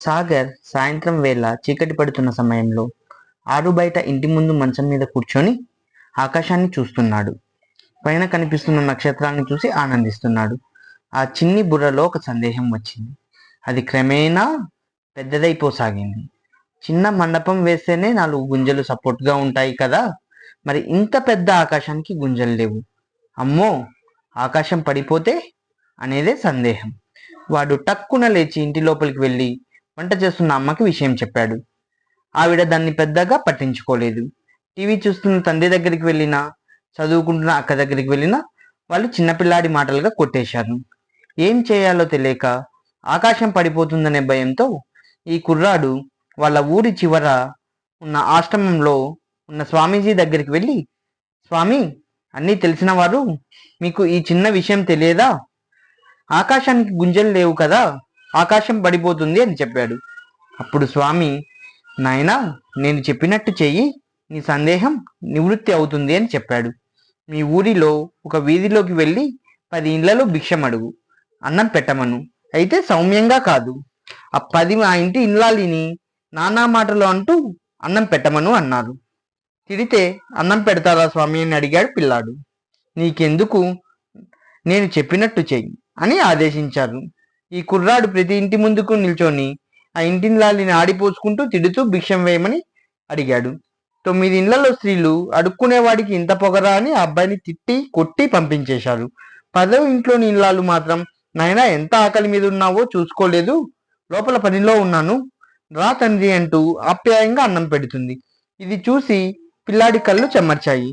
సాగర్ సాయంత్రం వేళ చీకటి పడుతున్న సమయంలో ఆరు బయట ఇంటి ముందు మంచం మీద కూర్చొని ఆకాశాన్ని చూస్తున్నాడు. పైన కనిపిస్తున్న నక్షత్రాన్ని చూసి ఆనందిస్తున్నాడు. ఆ చిన్ని బుర్రలో ఒక సందేహం వచ్చింది. అది క్రమేణా పెద్దదైపోసాగింది. చిన్న మండపం వేస్తేనే 4 గుంజలు సపోర్ట్గా ఉంటాయి కదా, మరి ఇంత పెద్ద ఆకాశానికి గుంజలు లేవు. అమ్మో, ఆకాశం పడిపోతే అనేదే సందేహం. వాడు టక్కున లేచి ఇంటి లోపలికి వెళ్ళి వంట చేస్తున్న అమ్మకి విషయం చెప్పాడు. ఆవిడ దాన్ని పెద్దగా పట్టించుకోలేదు. టీవీ చూస్తున్న తండ్రి దగ్గరికి వెళ్ళినా, చదువుకుంటున్న అక్క దగ్గరికి వెళ్ళినా వాళ్ళు చిన్నపిల్లాడి మాటలుగా కొట్టేశారు. ఏం చేయాలో తెలియక ఆకాశం పడిపోతుందనే భయంతో ఈ కుర్రాడు వాళ్ళ ఊరి చివర ఉన్న ఆశ్రమంలో ఉన్న స్వామీజీ దగ్గరికి వెళ్ళి, స్వామి, అన్నీ తెలిసిన వారు, మీకు ఈ చిన్న విషయం తెలియదా? ఆకాశానికి గుంజలు లేవు కదా, ఆకాశం పడిపోతుంది అని చెప్పాడు. అప్పుడు స్వామి, నాయనా, నేను చెప్పినట్టు చెయ్యి, నీ సందేహం నివృత్తి అవుతుంది అని చెప్పాడు. మీ ఊరిలో ఒక వీధిలోకి వెళ్ళి 10 ఇళ్లలో భిక్షం అడుగు, అన్నం పెట్టమను. అయితే సౌమ్యంగా కాదు, ఆ ఇంటి ఇల్లాలిని నానా మాటలు అంటూ అన్నం పెట్టమను అన్నారు. తిడితే అన్నం పెడతారా స్వామి అని అడిగాడు పిల్లాడు. నీకెందుకు, నేను చెప్పినట్టు చెయ్యి అని ఆదేశించారు. ఈ కుర్రాడు ప్రతి ఇంటి ముందుకు నిల్చొని ఆ ఇంటిని ఆడిపోసుకుంటూ తిడుతూ భిక్షం వేయమని అడిగాడు. 9 ఇళ్లలో స్త్రీలు అడుక్కునేవాడికి ఇంత పొగరా అని ఆ అబ్బాయిని తిట్టి కొట్టి పంపించేశారు. 10వ ఇంట్లోని ఇల్లాలు మాత్రం, నాయనా, ఎంత ఆకలి మీద ఉన్నావో చూసుకోలేదు, లోపల పనిలో ఉన్నాను, రా తండ్రి అంటూ ఆప్యాయంగా అన్నం పెడుతుంది. ఇది చూసి పిల్లాడి కళ్ళు చెమర్చాయి.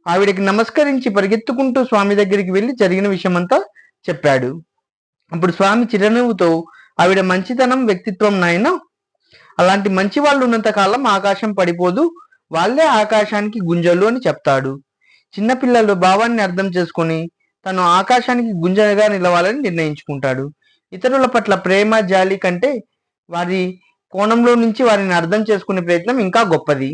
ఆవిడకి నమస్కరించి పరిగెత్తుకుంటూ స్వామి దగ్గరికి వెళ్ళి జరిగిన విషయమంతా చెప్పాడు. అప్పుడు స్వామి చిరునవ్వుతో, ఆవిడ మంచితనం, వ్యక్తిత్వం నాయన, అలాంటి మంచి వాళ్ళు ఉన్నంత కాలం ఆకాశం పడిపోదు, వాళ్ళే ఆకాశానికి గుంజలు అని చెప్తాడు. చిన్నపిల్లలు భావాన్ని అర్థం చేసుకొని తను ఆకాశానికి గుంజగా నిలవాలని నిర్ణయించుకుంటాడు. ఇతరుల పట్ల ప్రేమ, జాలి కంటే వారి కోణంలో నుంచి వారిని అర్థం చేసుకునే ప్రయత్నం ఇంకా గొప్పది.